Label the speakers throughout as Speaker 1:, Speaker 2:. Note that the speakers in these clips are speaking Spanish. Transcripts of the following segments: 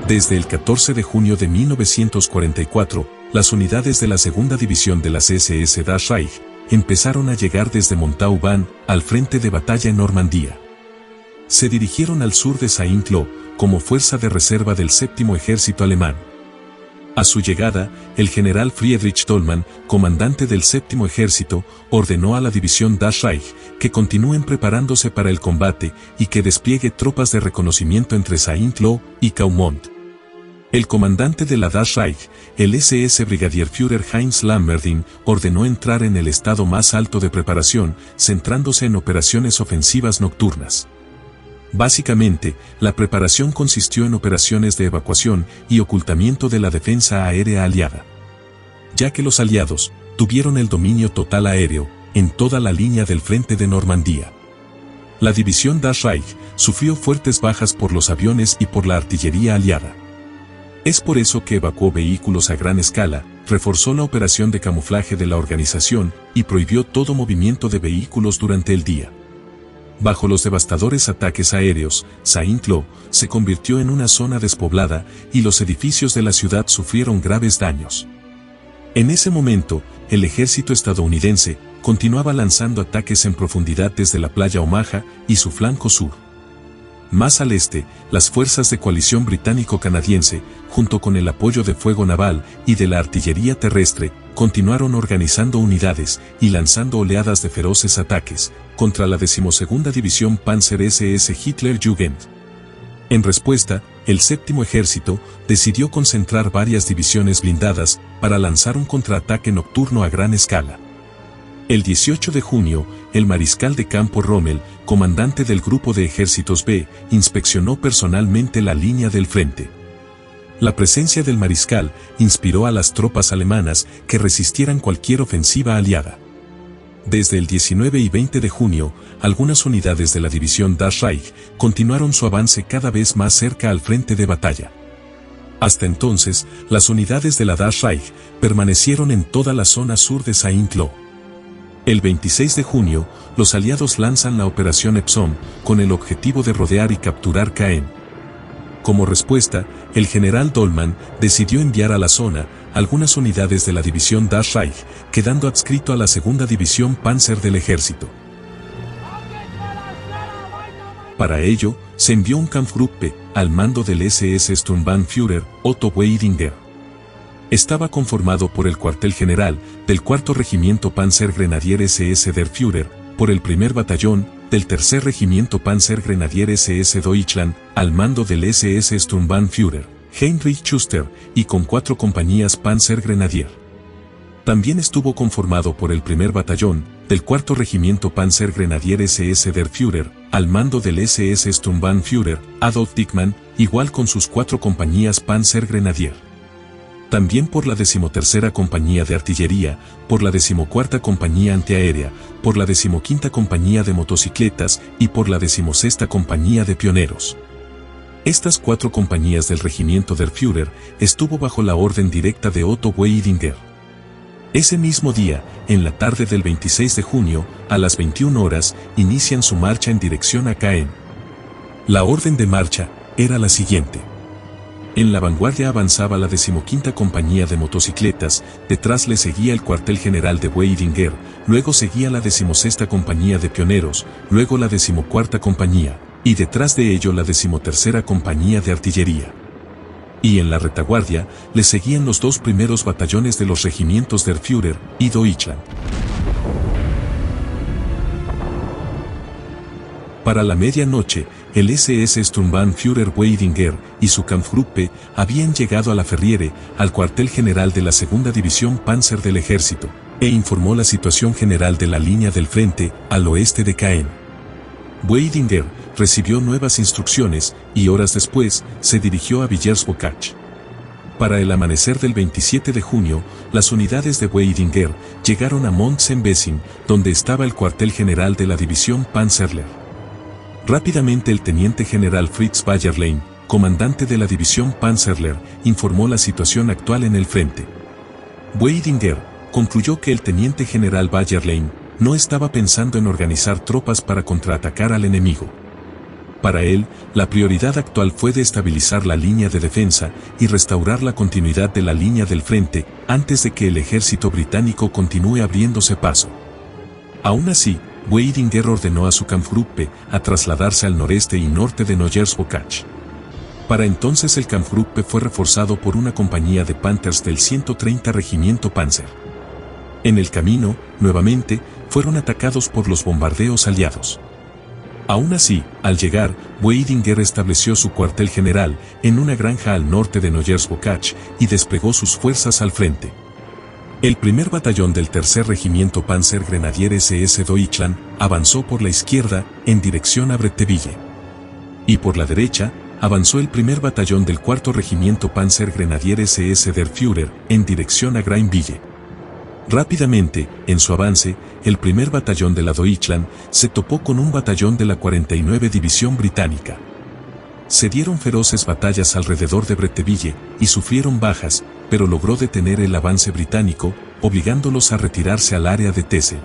Speaker 1: Desde el 14 de junio de 1944, las unidades de la segunda división de las SS Das Reich empezaron a llegar desde Montauban al frente de batalla en Normandía. Se dirigieron al sur de Saint-Lô como fuerza de reserva del séptimo ejército alemán. A su llegada, el general Friedrich Dollmann, comandante del séptimo ejército, ordenó a la división Das Reich que continúen preparándose para el combate y que despliegue tropas de reconocimiento entre Saint-Lô y Caumont. El comandante de la Das Reich, el SS Brigadierführer Heinz Lammerding, ordenó entrar en el estado más alto de preparación, centrándose en operaciones ofensivas nocturnas. Básicamente, la preparación consistió en operaciones de evacuación y ocultamiento de la defensa aérea aliada. Ya que los aliados tuvieron el dominio total aéreo en toda la línea del frente de Normandía. La división Das Reich sufrió fuertes bajas por los aviones y por la artillería aliada. Es por eso que evacuó vehículos a gran escala, reforzó la operación de camuflaje de la organización y prohibió todo movimiento de vehículos durante el día. Bajo los devastadores ataques aéreos, Saint-Lô se convirtió en una zona despoblada y los edificios de la ciudad sufrieron graves daños. En ese momento, el ejército estadounidense continuaba lanzando ataques en profundidad desde la playa Omaha y su flanco sur. Más al este, las fuerzas de coalición británico-canadiense, junto con el apoyo de fuego naval y de la artillería terrestre, continuaron organizando unidades y lanzando oleadas de feroces ataques contra la 12ª División Panzer SS Hitlerjugend. En respuesta, el séptimo ejército decidió concentrar varias divisiones blindadas para lanzar un contraataque nocturno a gran escala. El 18 de junio, el mariscal de campo Rommel, comandante del Grupo de Ejércitos B, inspeccionó personalmente la línea del frente. La presencia del mariscal inspiró a las tropas alemanas que resistieran cualquier ofensiva aliada. Desde el 19 y 20 de junio, algunas unidades de la división Das Reich continuaron su avance cada vez más cerca al frente de batalla. Hasta entonces, las unidades de la Das Reich permanecieron en toda la zona sur de Saint-Lô. El 26 de junio, los aliados lanzan la Operación Epsom con el objetivo de rodear y capturar Caen. Como respuesta, el general Dollmann decidió enviar a la zona algunas unidades de la división Das Reich, quedando adscrito a la segunda división Panzer del ejército. Para ello, se envió un Kampfgruppe al mando del SS Sturmbannführer Otto Weidinger. Estaba conformado por el cuartel general del 4º Regimiento Panzergrenadier SS der Führer, por el 1er Batallón del 3er Regimiento Panzergrenadier SS Deutschland, al mando del SS Sturmbannführer Heinrich Schuster, y con 4 compañías Panzergrenadier. También estuvo conformado por el 1er Batallón del 4º Regimiento Panzergrenadier SS der Führer, al mando del SS Sturmbannführer Adolf Dickmann, igual con sus 4 compañías Panzergrenadier. También por la 13ª Compañía de Artillería, por la 14ª Compañía Antiaérea, por la 15ª Compañía de Motocicletas y por la 16ª Compañía de Pioneros. Estas 4 compañías del regimiento der Führer estuvo bajo la orden directa de Otto Weidinger. Ese mismo día, en la tarde del 26 de junio, a las 21 horas, inician su marcha en dirección a Caen. La orden de marcha era la siguiente. En la vanguardia avanzaba la 15ª Compañía de Motocicletas, detrás le seguía el cuartel general de Weidinger, luego seguía la 16ª Compañía de Pioneros, luego la 14ª Compañía, y detrás de ello la 13ª Compañía de Artillería. Y en la retaguardia le seguían los 2 primeros batallones de los regimientos der Führer y Deutschland. Para la medianoche, el SS Sturmbannführer Weidinger y su Kampfgruppe habían llegado a la Ferriere, al cuartel general de la segunda división Panzer del ejército, e informó la situación general de la línea del frente al oeste de Caen. Weidinger recibió nuevas instrucciones y horas después se dirigió a Villers-Bocage. Para el amanecer del 27 de junio, las unidades de Weidinger llegaron a Mont-Saint-Bessin, donde estaba el cuartel general de la división Panzerler. Rápidamente el teniente general Fritz Bayerlein, comandante de la división Panzerler, informó la situación actual en el frente. Weidinger concluyó que el teniente general Bayerlein no estaba pensando en organizar tropas para contraatacar al enemigo. Para él, la prioridad actual fue de estabilizar la línea de defensa y restaurar la continuidad de la línea del frente antes de que el ejército británico continúe abriéndose paso. Aún así, Weidinger ordenó a su Kampfgruppe a trasladarse al noreste y norte de Neuers-Bocage. Para entonces el Kampfgruppe fue reforzado por una compañía de Panthers del 130 Regimiento Panzer. En el camino, nuevamente, fueron atacados por los bombardeos aliados. Aún así, al llegar, Weidinger estableció su cuartel general en una granja al norte de Neuers-Bocage y desplegó sus fuerzas al frente. El primer batallón del tercer regimiento Panzer Grenadier SS Deutschland avanzó por la izquierda en dirección a Bretteville. Y por la derecha, avanzó el primer batallón del cuarto regimiento Panzer Grenadier SS der Führer en dirección a Grainville. Rápidamente, en su avance, el primer batallón de la Deutschland se topó con un batallón de la 49 División Británica. Se dieron feroces batallas alrededor de Bretteville y sufrieron bajas, pero logró detener el avance británico, obligándolos a retirarse al área de Texel.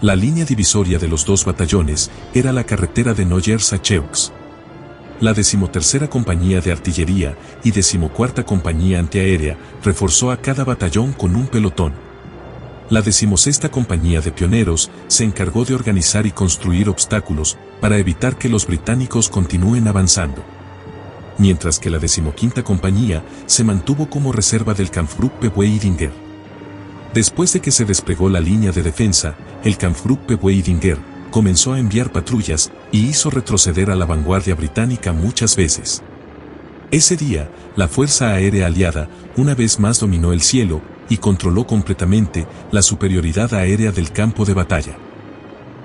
Speaker 1: La línea divisoria de los dos batallones era la carretera de Noyers a Cheux. La 13ª Compañía de Artillería y 14ª Compañía Antiaérea reforzó a cada batallón con un pelotón. La 16ª Compañía de Pioneros se encargó de organizar y construir obstáculos para evitar que los británicos continúen avanzando. Mientras que la 15ª Compañía se mantuvo como reserva del Kampfgruppe Weidinger. Después de que se desplegó la línea de defensa, el Kampfgruppe Weidinger comenzó a enviar patrullas y hizo retroceder a la vanguardia británica muchas veces. Ese día, la Fuerza Aérea Aliada una vez más dominó el cielo y controló completamente la superioridad aérea del campo de batalla.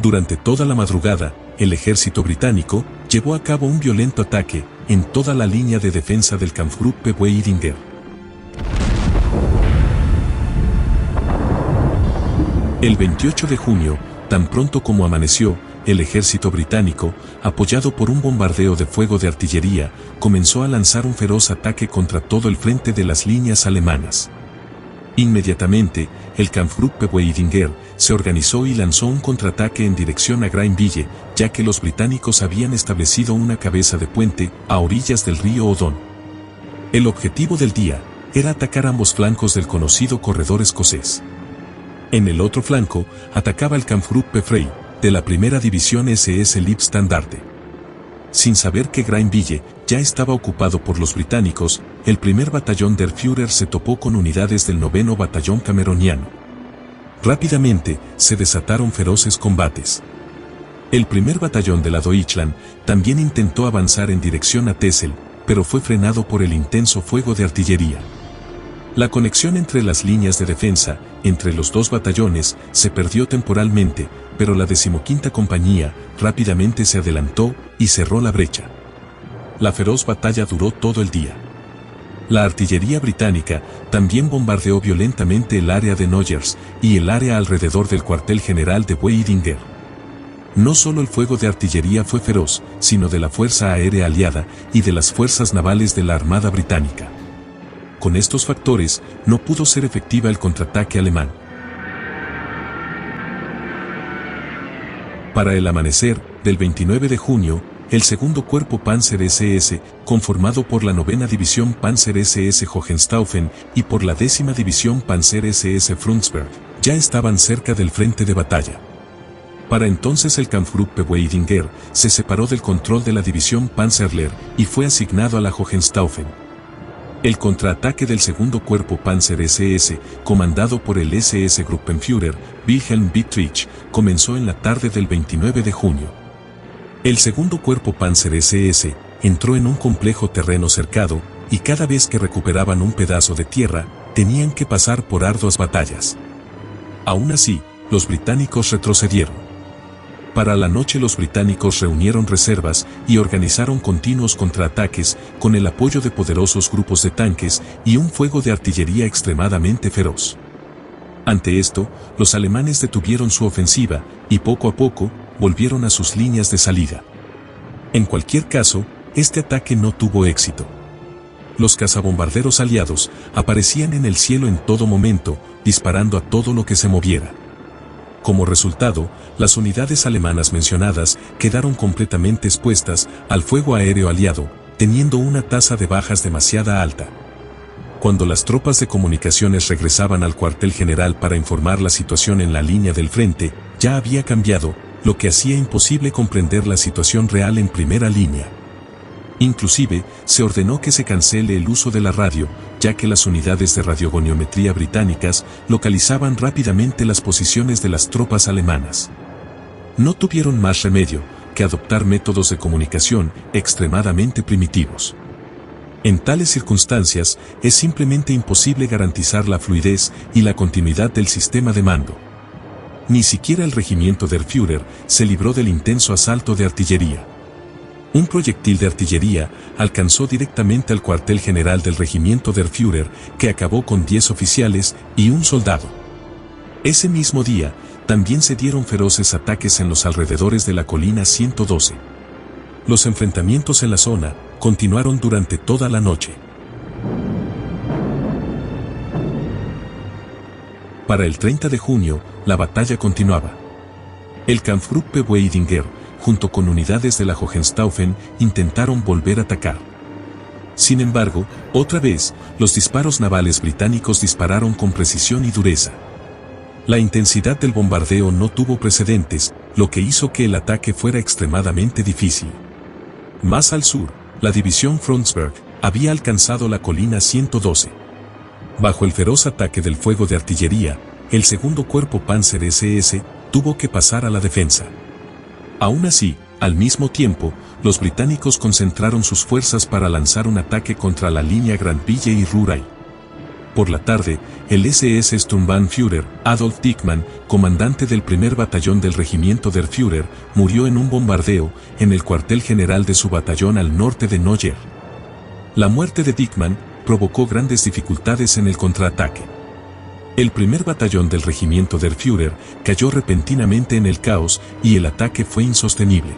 Speaker 1: Durante toda la madrugada, el ejército británico llevó a cabo un violento ataque en toda la línea de defensa del Kampfgruppe Weidinger. El 28 de junio, tan pronto como amaneció, el ejército británico, apoyado por un bombardeo de fuego de artillería, comenzó a lanzar un feroz ataque contra todo el frente de las líneas alemanas. Inmediatamente, el Kampfgruppe Weidinger se organizó y lanzó un contraataque en dirección a Grainville, ya que los británicos habían establecido una cabeza de puente a orillas del río Odon. El objetivo del día era atacar ambos flancos del conocido corredor escocés. En el otro flanco, atacaba el Kampfgruppe Frey, de la primera división SS Leibstandarte. Sin saber que Grainville ya estaba ocupado por los británicos, el primer batallón der Führer se topó con unidades del 9º batallón cameroniano. Rápidamente, se desataron feroces combates. El primer batallón de la Deutschland también intentó avanzar en dirección a Texel, pero fue frenado por el intenso fuego de artillería. La conexión entre las líneas de defensa, entre los dos batallones, se perdió temporalmente, pero la 15ª Compañía rápidamente se adelantó y cerró la brecha. La feroz batalla duró todo el día. La artillería británica también bombardeó violentamente el área de Noyers y el área alrededor del cuartel general de Weidinger. No solo el fuego de artillería fue feroz, sino de la Fuerza Aérea Aliada y de las fuerzas navales de la Armada Británica. Con estos factores, no pudo ser efectiva el contraataque alemán. Para el amanecer del 29 de junio, el segundo cuerpo Panzer SS, conformado por la 9ª División Panzer SS Hohenstaufen y por la 10ª División Panzer SS Frundsberg, ya estaban cerca del frente de batalla. Para entonces el Kampfgruppe Weidinger se separó del control de la División Panzerlehr y fue asignado a la Hohenstaufen. El contraataque del segundo cuerpo Panzer SS, comandado por el SS Gruppenführer Wilhelm Dietrich, comenzó en la tarde del 29 de junio. El segundo cuerpo Panzer SS entró en un complejo terreno cercado, y cada vez que recuperaban un pedazo de tierra, tenían que pasar por arduas batallas. Aún así, los británicos retrocedieron. Para la noche los británicos reunieron reservas y organizaron continuos contraataques con el apoyo de poderosos grupos de tanques y un fuego de artillería extremadamente feroz. Ante esto, los alemanes detuvieron su ofensiva y poco a poco volvieron a sus líneas de salida. En cualquier caso, este ataque no tuvo éxito. Los cazabombarderos aliados aparecían en el cielo en todo momento, disparando a todo lo que se moviera. Como resultado, las unidades alemanas mencionadas quedaron completamente expuestas al fuego aéreo aliado, teniendo una tasa de bajas demasiado alta. Cuando las tropas de comunicaciones regresaban al cuartel general para informar la situación en la línea del frente, ya había cambiado, lo que hacía imposible comprender la situación real en primera línea. Inclusive, se ordenó que se cancele el uso de la radio, ya que las unidades de radiogoniometría británicas localizaban rápidamente las posiciones de las tropas alemanas. No tuvieron más remedio que adoptar métodos de comunicación extremadamente primitivos. En tales circunstancias, es simplemente imposible garantizar la fluidez y la continuidad del sistema de mando. Ni siquiera el regimiento der Führer se libró del intenso asalto de artillería. Un proyectil de artillería alcanzó directamente al cuartel general del regimiento der Führer, que acabó con 10 oficiales y un soldado. Ese mismo día, también se dieron feroces ataques en los alrededores de la colina 112. Los enfrentamientos en la zona continuaron durante toda la noche. Para el 30 de junio, la batalla continuaba. El Kampfgruppe Weidinger, junto con unidades de la Hohenstaufen, intentaron volver a atacar. Sin embargo, otra vez, los disparos navales británicos dispararon con precisión y dureza. La intensidad del bombardeo no tuvo precedentes, lo que hizo que el ataque fuera extremadamente difícil. Más al sur, la división Fronsberg había alcanzado la colina 112. Bajo el feroz ataque del fuego de artillería, el segundo cuerpo Panzer SS tuvo que pasar a la defensa. Aún así, al mismo tiempo, los británicos concentraron sus fuerzas para lanzar un ataque contra la línea Grandville y Ruhrei. Por la tarde, el SS Sturmbannführer Adolf Dickmann, comandante del primer batallón del regimiento der Führer, murió en un bombardeo en el cuartel general de su batallón al norte de Neuer. La muerte de Dickmann provocó grandes dificultades en el contraataque. El primer batallón del regimiento der Führer cayó repentinamente en el caos y el ataque fue insostenible.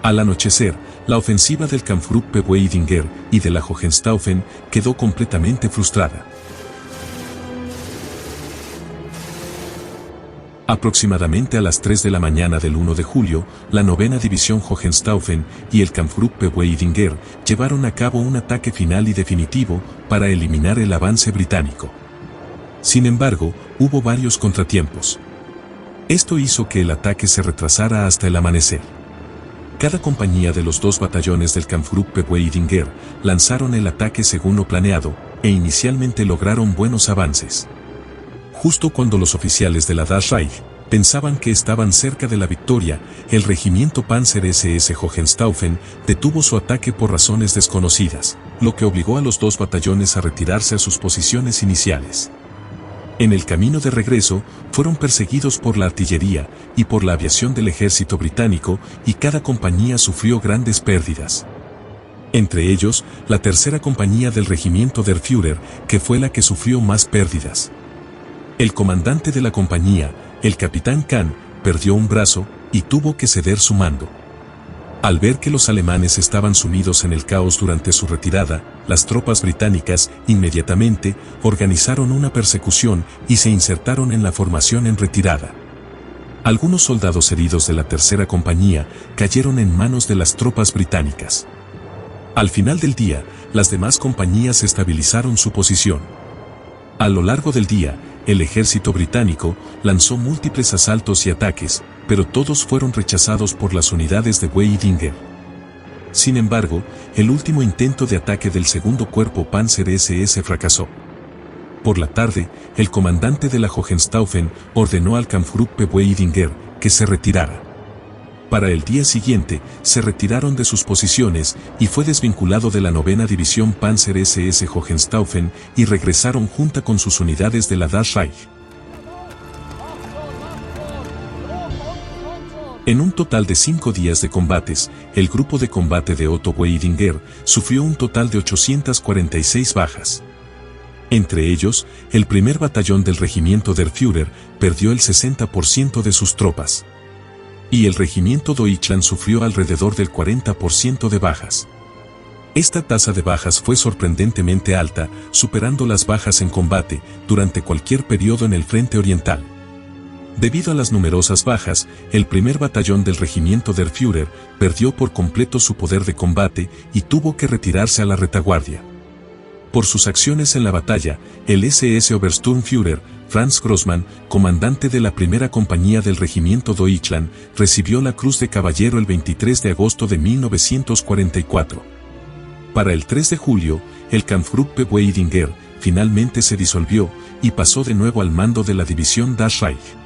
Speaker 1: Al anochecer, la ofensiva del Kampfgruppe Weidinger y de la Hohenstaufen quedó completamente frustrada. Aproximadamente a las 3 de la mañana del 1 de julio, la 9ª División Hohenstaufen y el Kampfgruppe Weidinger llevaron a cabo un ataque final y definitivo para eliminar el avance británico. Sin embargo, hubo varios contratiempos. Esto hizo que el ataque se retrasara hasta el amanecer. Cada compañía de los dos batallones del Kampfgruppe Weidinger lanzaron el ataque según lo planeado, e inicialmente lograron buenos avances. Justo cuando los oficiales de la Das Reich pensaban que estaban cerca de la victoria, el regimiento Panzer SS Hohenstaufen detuvo su ataque por razones desconocidas, lo que obligó a los dos batallones a retirarse a sus posiciones iniciales. En el camino de regreso, fueron perseguidos por la artillería y por la aviación del ejército británico, y cada compañía sufrió grandes pérdidas. Entre ellos, la tercera compañía del regimiento der Führer, que fue la que sufrió más pérdidas. El comandante de la compañía, el capitán Kahn, perdió un brazo y tuvo que ceder su mando. Al ver que los alemanes estaban sumidos en el caos durante su retirada, las tropas británicas inmediatamente organizaron una persecución y se insertaron en la formación en retirada. Algunos soldados heridos de la tercera compañía cayeron en manos de las tropas británicas. Al final del día, las demás compañías estabilizaron su posición. A lo largo del día, el ejército británico lanzó múltiples asaltos y ataques, pero todos fueron rechazados por las unidades de Weidinger. Sin embargo, el último intento de ataque del segundo cuerpo Panzer SS fracasó. Por la tarde, el comandante de la Hohenstaufen ordenó al Kampfgruppe Weidinger que se retirara. Para el día siguiente, se retiraron de sus posiciones y fue desvinculado de la 9ª División Panzer SS Hohenstaufen y regresaron junto con sus unidades de la Das Reich. En un total de 5 días de combates, el grupo de combate de Otto Weidinger sufrió un total de 846 bajas. Entre ellos, el primer batallón del regimiento der Führer perdió el 60% de sus tropas. Y el regimiento Deutschland sufrió alrededor del 40% de bajas. Esta tasa de bajas fue sorprendentemente alta, superando las bajas en combate durante cualquier periodo en el frente oriental. Debido a las numerosas bajas, el primer batallón del regimiento der Führer perdió por completo su poder de combate y tuvo que retirarse a la retaguardia. Por sus acciones en la batalla, el SS Obersturmführer Franz Grossmann, comandante de la primera compañía del regimiento Deutschland, recibió la Cruz de Caballero el 23 de agosto de 1944. Para el 3 de julio, el Kampfgruppe Weidinger finalmente se disolvió y pasó de nuevo al mando de la división Das Reich.